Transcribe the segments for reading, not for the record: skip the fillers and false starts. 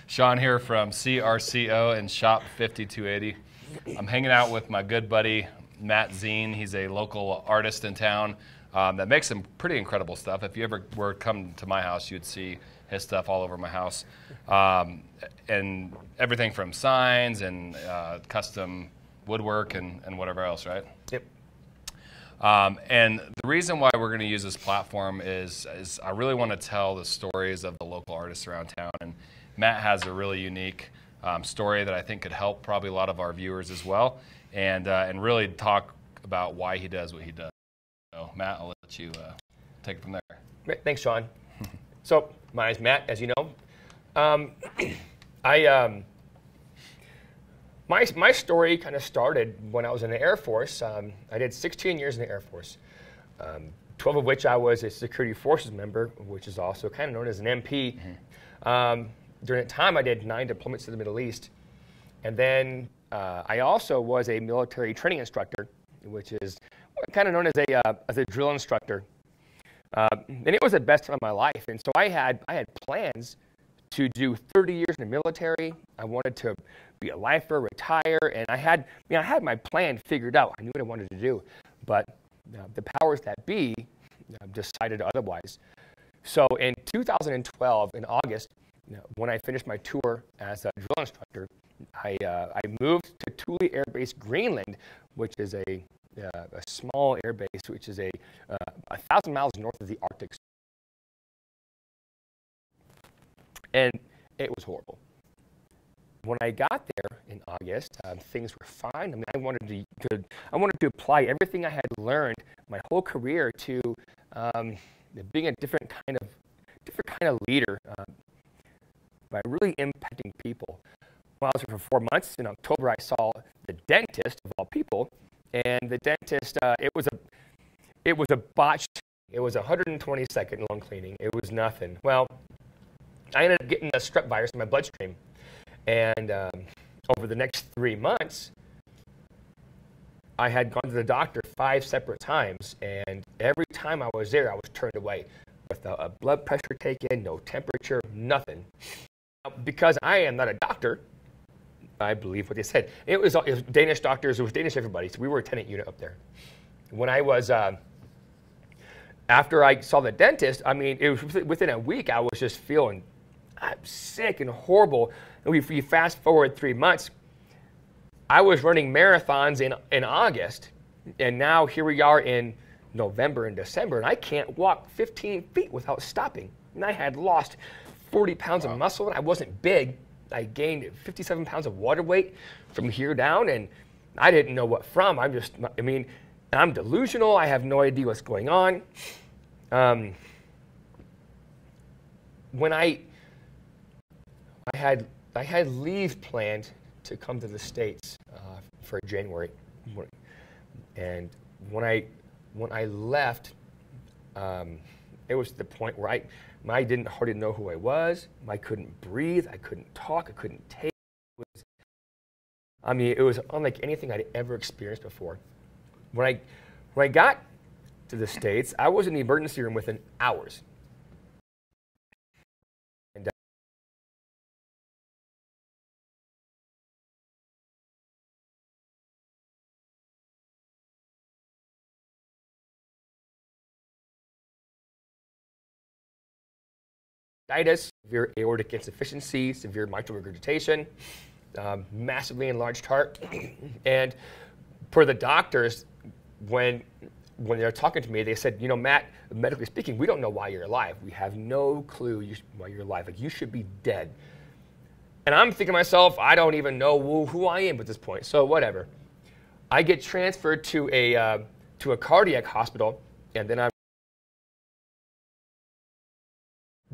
Sean here from CRCO and Shop 5280. I'm hanging out with my good buddy, Matt Zien. He's a local artist in town that makes some pretty incredible stuff. If you ever were to come to my house, you'd see his stuff all over my house. And everything from signs and custom woodwork and whatever else, right? Yep. And the reason why we're going to use this platform is I really want to tell the stories of the local artists around town. And Matt has a really unique story that I think could help probably a lot of our viewers as well, and really talk about why he does what he does. So Matt, I'll let you take it from there. Great. Thanks, Sean. So my name's Matt, as you know. My story kind of started when I was in the Air Force. I did 16 years in the Air Force, 12 of which I was a security forces member, which is also kind of known as an MP. During that time, I did 9 deployments to the Middle East. And then I also was a military training instructor, which is kind of known as a drill instructor. And it was the best time of my life. And so I had plans to do 30 years in the military. I wanted to be a lifer, retire, and I had my plan figured out. I knew what I wanted to do, but the powers that be decided otherwise. So in 2012, in August, when I finished my tour as a drill instructor, I moved to Thule Air Base, Greenland, which is a small air base, which is 1,000 miles north of the Arctic. And it was horrible. When I got there in August, things were fine. I mean, I wanted to apply everything I had learned my whole career to being a different kind of leader by really impacting people. When I was there for 4 months, in October, I saw the dentist of all people, and the dentist it was a botched. It was a 120-second lung cleaning. It was nothing. Well, I ended up getting a strep virus in my bloodstream. And over the next 3 months, I had gone to the doctor 5 separate times. And every time I was there, I was turned away without a blood pressure taken, no temperature, nothing. Because I am not a doctor, I believe what they said. It was Danish doctors. It was Danish everybody. So we were a tenant unit up there. When I was after I saw the dentist, I mean, it was within a week, I was just feeling sick and horrible. And if you fast forward 3 months, I was running marathons in August, and now here we are in November and December, and I can't walk 15 feet without stopping. And I had lost 40 pounds of muscle, and I wasn't big. I gained 57 pounds of water weight from here down, and I didn't know what from. I'm delusional. I have no idea what's going on. When I had leave planned to come to the States for January, and when I left, it was the point where I didn't hardly know who I was. I couldn't breathe. I couldn't talk. I couldn't take. It was unlike anything I'd ever experienced before. When I got to the States, I was in the emergency room within hours. And severe aortic insufficiency, severe mitral regurgitation, massively enlarged heart. And for the doctors, when they're talking to me, they said, Matt, medically speaking, we don't know why you're alive. We have no clue why you're alive. Like, you should be dead. And I'm thinking to myself, I don't even know who I am at this point, so whatever. I get transferred to a cardiac hospital, and then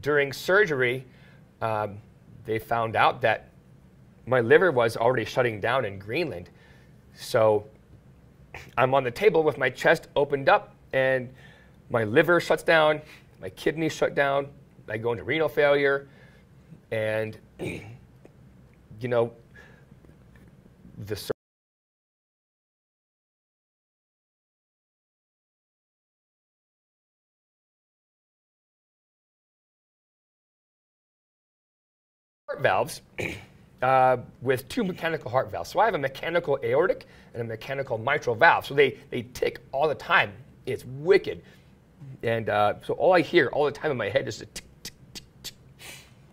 during surgery, they found out that my liver was already shutting down in Greenland. So I'm on the table with my chest opened up, and my liver shuts down, my kidneys shut down, I go into renal failure, and the heart valves with 2 mechanical heart valves. So I have a mechanical aortic and a mechanical mitral valve. So they tick all the time. It's wicked. And so all I hear all the time in my head is a tick, tick, tick, tick.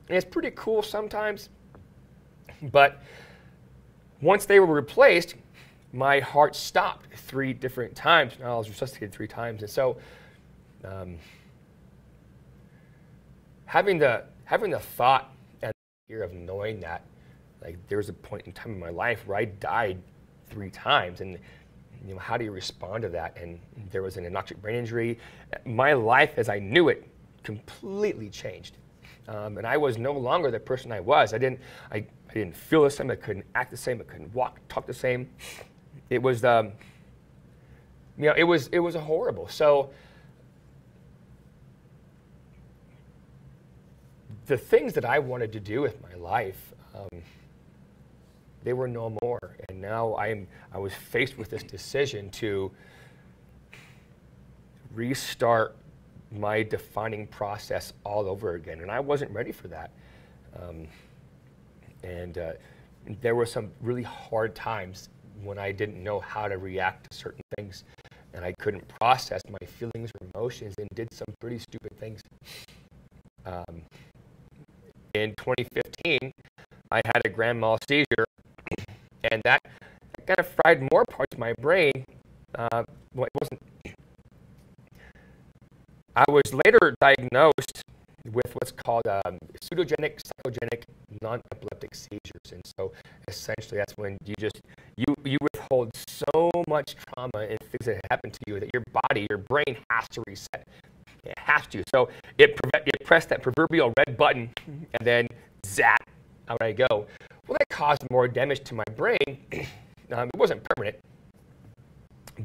And it's pretty cool sometimes. But once they were replaced, my heart stopped 3 different times. Now I was resuscitated 3 times. And so having the thought and the fear of knowing that, like, there was a point in time in my life where I died 3 times, and how do you respond to that? And there was an anoxic brain injury. My life as I knew it completely changed, and I was no longer the person I was. I didn't feel the same. I couldn't act the same. I couldn't walk, talk the same. It was it was a horrible. So the things that I wanted to do with my life, they were no more. And now I was faced with this decision to restart my defining process all over again. And I wasn't ready for that. There were some really hard times when I didn't know how to react to certain things. And I couldn't process my feelings or emotions and did some pretty stupid things. In 2015, I had a grand mal seizure, and that kind of fried more parts of my brain. Well, it wasn't. I was later diagnosed with what's called pseudogenic psychogenic non-epileptic seizures, and so essentially that's when you withhold so much trauma and things that happen to you that your body, your brain has to reset. It has to. So it pressed that proverbial red button, and then zap, out I go. Well, that caused more damage to my brain. It wasn't permanent,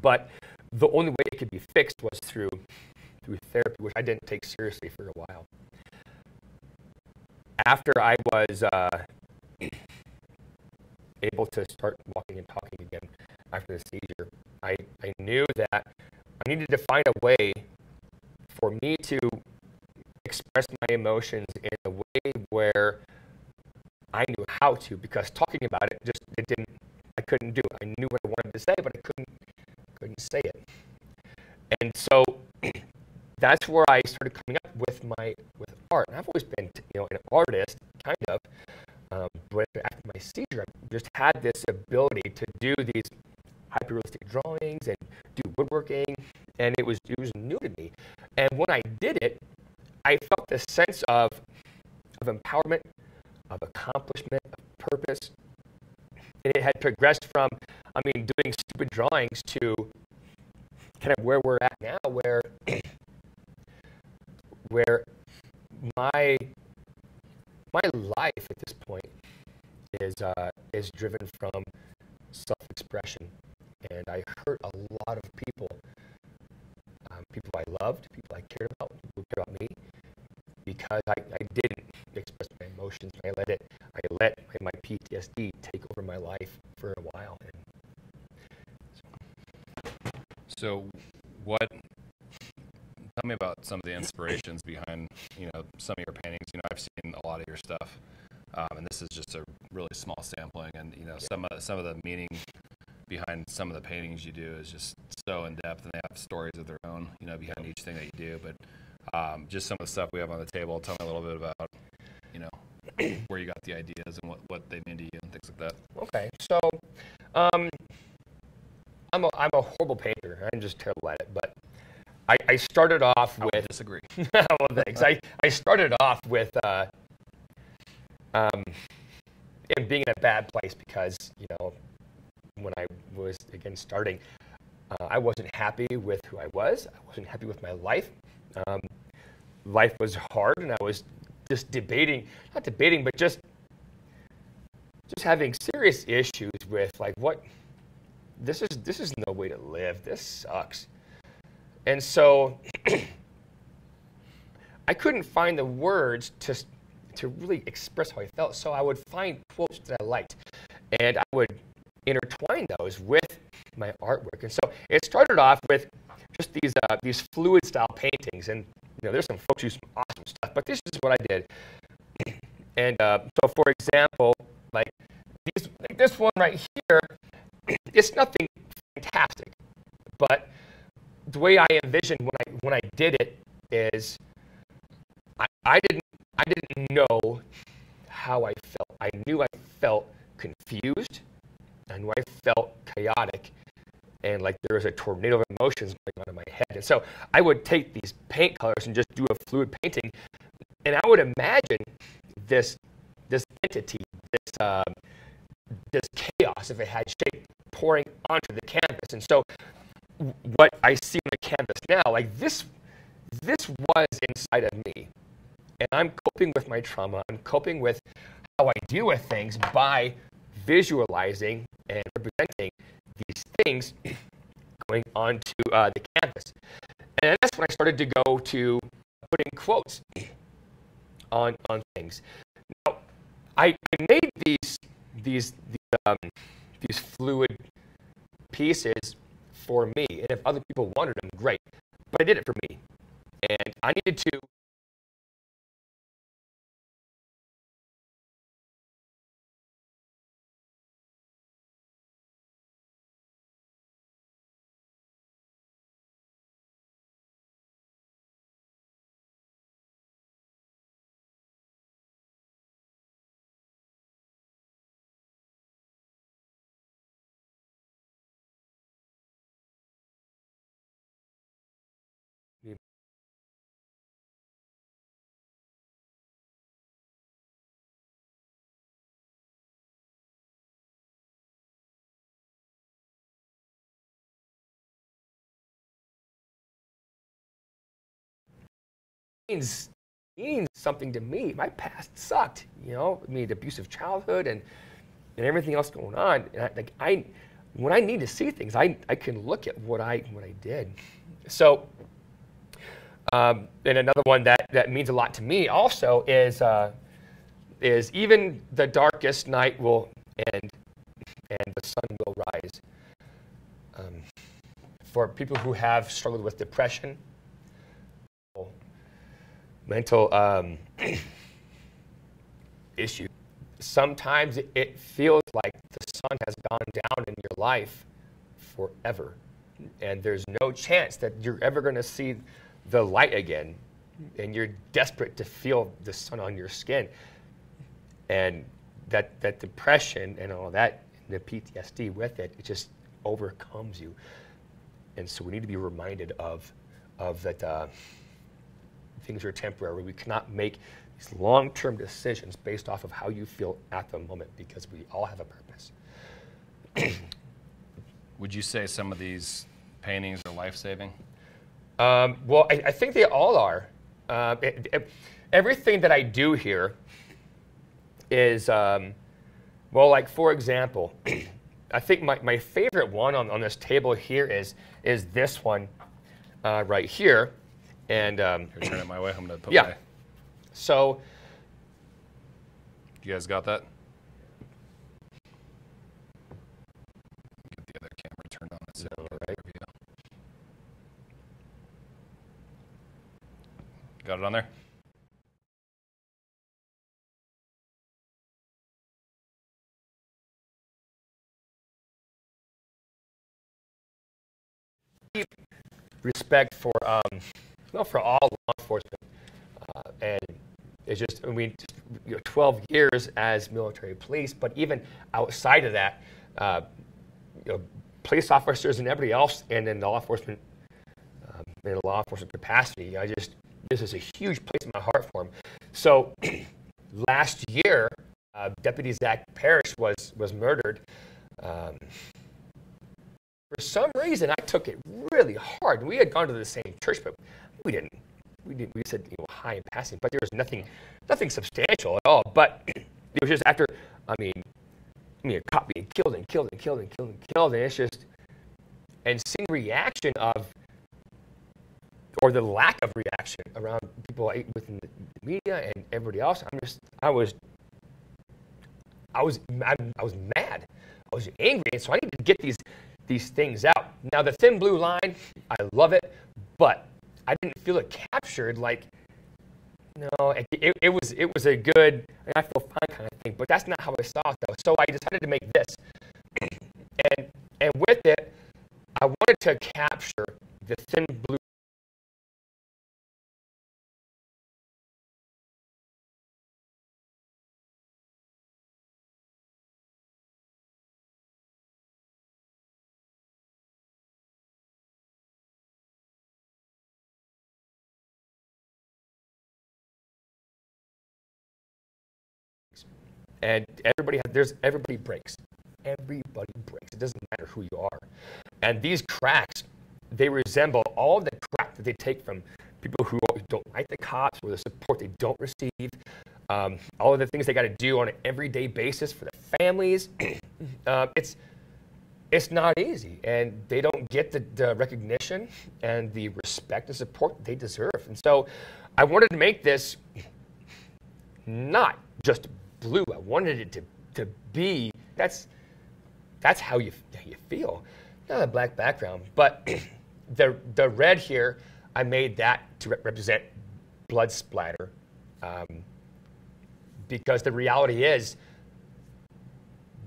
but the only way it could be fixed was through therapy, which I didn't take seriously for a while. After I was able to start walking and talking again after the seizure, I knew that I needed to find a way for me to express my emotions in a way where I knew how to, because talking about it I couldn't do it. I knew what I wanted to say, but I couldn't say it. And so that's where I started coming up with art. And I've always been, an artist, kind of. But after my seizure, I just had this ability to do these hyper-realistic drawings and do woodworking, and it was new to me. And when I did it, I felt this sense of empowerment, of accomplishment, of purpose. And it had progressed from, doing stupid drawings to kind of where we're at now, where my life at this point is driven from self-expression. And I hurt a lot of people. People I loved, people I cared about, people who cared about me, because I didn't express my emotions. I let my PTSD take over my life for a while. So tell me about some of the inspirations behind, some of your paintings. I've seen a lot of your stuff, and this is just a really small sampling, and some of the meaning behind some of the paintings you do is just so in depth, and they have stories of their own, behind each thing that you do. But just some of the stuff we have on the table. Tell me a little bit about, where you got the ideas and what they mean to you and things like that. Okay, so I'm a horrible painter. I'm just terrible at it. But I started off with. I disagree. Well, thanks. I started off with it being in a bad place because when I was again starting, I wasn't happy with who I was. I wasn't happy with my life. Life was hard, and I was just not debating, but just having serious issues with this is no way to live. This sucks. And so I couldn't find the words to really express how I felt. So I would find quotes that I liked, and I would intertwine those with my artwork. And so it started off with just these fluid style paintings, and there's some folks who do some awesome stuff, but this is what I did. And so, for example, like this one right here, it's nothing fantastic, but the way I envisioned when I did it is I didn't know how I felt. I knew I felt confused. I knew I felt chaotic, and like there was a tornado of emotions going on in my head. And so I would take these paint colors and just do a fluid painting, and I would imagine this entity, this chaos, if it had shape, pouring onto the canvas. And so what I see on the canvas now, like this was inside of me. And I'm coping with my trauma. I'm coping with how I deal with things by visualizing and representing these things going onto the canvas. And that's when I started to go to putting quotes on things. Now, I made these fluid pieces for me, and if other people wanted them, great. But I did it for me, and I needed to. Means something to me. My past sucked, you know. I mean, abusive childhood and everything else going on. And when I need to see things, I can look at what I did. So, and another one that means a lot to me also is even the darkest night will end, and the sun will rise. For people who have struggled with depression, mental issue. Sometimes it feels like the sun has gone down in your life forever, and there's no chance that you're ever going to see the light again, and you're desperate to feel the sun on your skin. And that depression and all that, the PTSD with it, it just overcomes you. And so we need to be reminded of that. Things are temporary. We cannot make these long-term decisions based off of how you feel at the moment, because we all have a purpose. Would you say some of these paintings are life-saving? Well, I think they all are. Everything that I do here is, well, like for example, I think my favorite one on this table here is this one right here. And here, turn it my way. I'm going to put yeah. my... So, you guys got that? Get the other camera turned on. It's right. Got it on there? Respect for for all law enforcement, and it's just, I mean, 12 years as military police, but even outside of that, police officers and everybody else, and in law enforcement, in a law enforcement capacity, this is a huge place in my heart for them. So last year, Deputy Zach Parrish was murdered. For some reason, I took it really hard. We had gone to the same church, but we didn't. We said, hi in passing, but there was nothing substantial at all. But it was just after, I mean, a cop being killed and killed and killed and killed and killed, and it's just, and seeing reaction or the lack of reaction around people within the media and everybody else. I was mad. I was angry, and so I needed to get these things out. Now, the thin blue line, I love it, but I didn't feel it captured like no, it was a good, I feel fine kind of thing, but that's not how I saw it though. So I decided to make this, and with it, I wanted to capture the thin blue. And everybody breaks. Everybody breaks. It doesn't matter who you are. And these cracks, they resemble all the crap that they take from people who don't like the cops or the support they don't receive. All of the things they got to do on an everyday basis for the families. It's not easy, and they don't get the recognition and the respect and support they deserve. And so I wanted to make this not just blue. I wanted it to be, that's how you feel. Not a black background, but the red here, I made that to represent blood splatter, because the reality is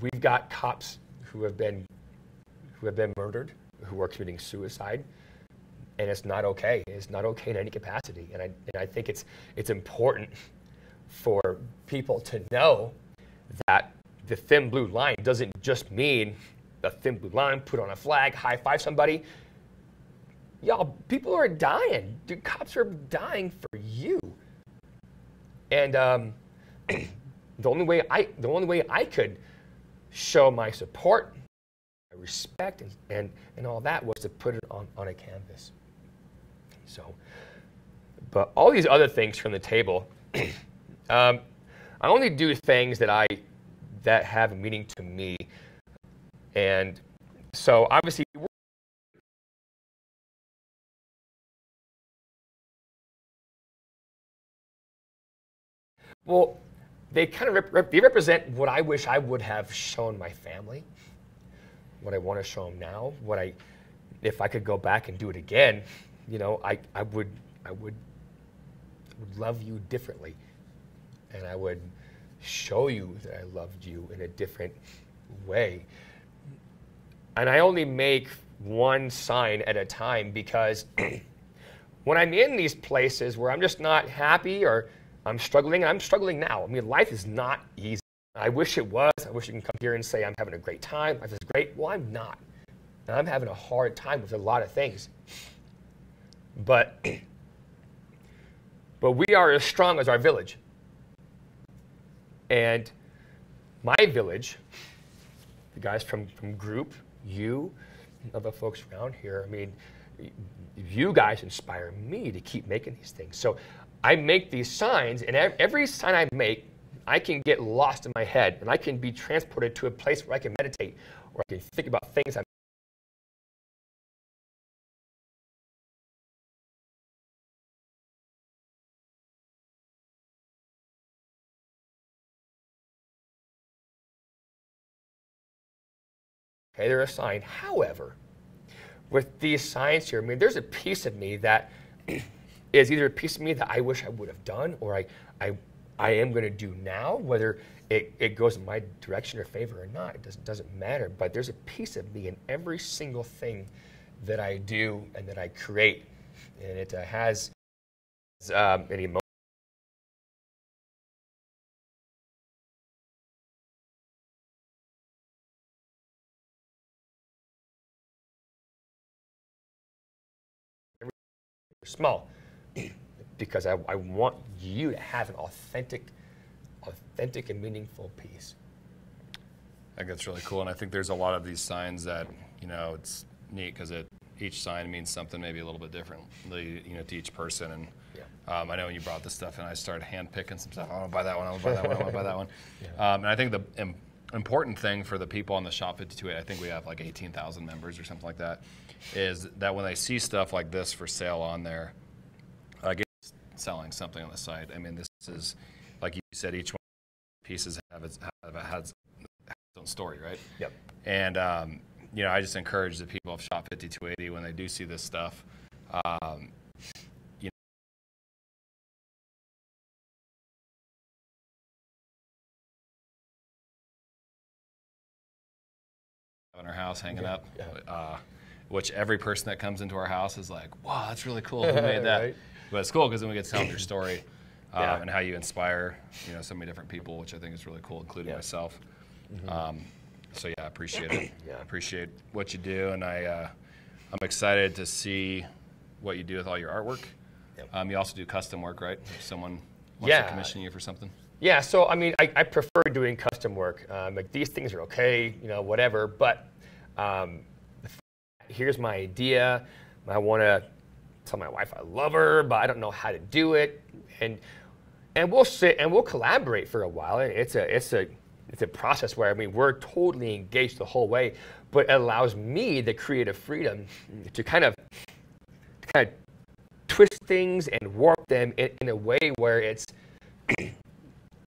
we've got cops who have been murdered, who are committing suicide, and it's not okay. It's not okay in any capacity. And I think it's important for people to know that the thin blue line doesn't just mean the thin blue line, put on a flag, high five somebody. Y'all, people are dying. The cops are dying for you. And the only way I could show my support, my respect, and all that was to put it on a canvas. So, but all these other things from the table, I only do things that have a meaning to me. And so obviously, well, they kind of they represent what I wish I would have shown my family, what I want to show them now, if I could go back and do it again, I would love you differently, and I would show you that I loved you in a different way. And I only make one sign at a time, because when I'm in these places where I'm just not happy or I'm struggling, and I'm struggling now. I mean, life is not easy. I wish it was. I wish you can come here and say I'm having a great time. Life is great. Well, I'm not. And I'm having a hard time with a lot of things. But we are as strong as our village. And my village, the guys from Group, you, other folks around here, I mean, you guys inspire me to keep making these things. So I make these signs, and every sign I make, I can get lost in my head, and I can be transported to a place where I can meditate, or I can think about things Okay, they're a sign. However, with these signs here, I mean, there's a piece of me that is either a piece of me that I wish I would have done, or I am going to do now, whether it goes in my direction or favor or not. It doesn't matter. But there's a piece of me in every single thing that I do and that I create, and it has an emotion. Small, because I want you to have an authentic and meaningful piece. I think that's really cool, and I think there's a lot of these signs that, it's neat because each sign means something maybe a little bit differently, to each person. And I know when you brought this stuff in, I started hand-picking some stuff. I want to buy that one, I want to buy that one, I want to buy that one. And I think the important thing for the people on the Shop 52, I think we have like 18,000 members or something like that, is that when they see stuff like this for sale on there, like it's selling something on the site. I mean, this is, like you said, each one of the pieces has its own story, right? Yep. And, I just encourage the people of Shop 5280, when they do see this stuff, in our house hanging Yeah, up, yeah. which every person that comes into our house is like, wow, that's really cool. Who made that? Right. But it's cool because then we get to tell them your story Yeah. and how you inspire, so many different people, which I think is really cool, including Yeah. myself. So yeah, I appreciate it. Yeah. I appreciate what you do, and I'm excited to see what you do with all your artwork. Yep. You also do custom work, right? If someone wants Yeah. to commission you for something. Yeah, so I mean, I prefer doing custom work. Like these things are okay, whatever. But here's my idea. I want to tell my wife I love her, but I don't know how to do it. And we'll sit and we'll collaborate for a while. It's a process where we're totally engaged the whole way, but it allows me the creative freedom to kind of twist things and warp them in a way where it's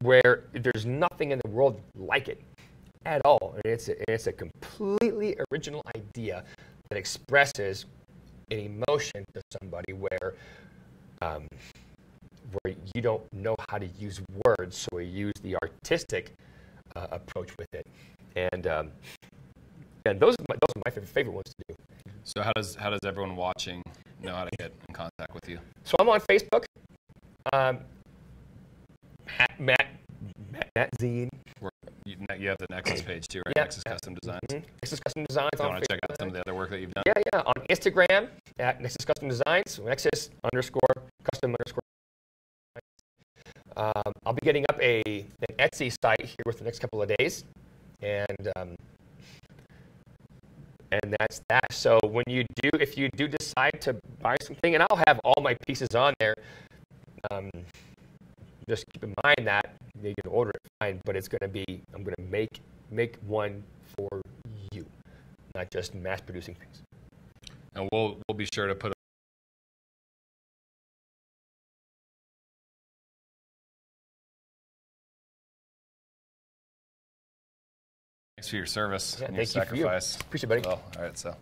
where there's nothing in the world like it at all. And it's a completely original idea that expresses an emotion to somebody where you don't know how to use words, so we use the artistic approach with it. And those are my favorite ones to do. So how does everyone watching know how to get in contact with you? So I'm on Facebook. Matt Zien. You have the Nexus page too, right? Yeah. Nexus Custom Designs. Mm-hmm. Nexus Custom Designs. If you on want to check Facebook. out some of the other work that you've done. Yeah. On Instagram at Nexus Custom Designs. Nexus_custom_. I'll be getting up an Etsy site here within the next couple of days, and that's that. So if you do decide to buy something, and I'll have all my pieces on there. Just keep in mind that you can order it fine, but I'm going to make one for you, not just mass producing things. And we'll be sure to put. Thanks for your service and your Thank you for you. sacrifice. Appreciate it, buddy. Well, all right, so.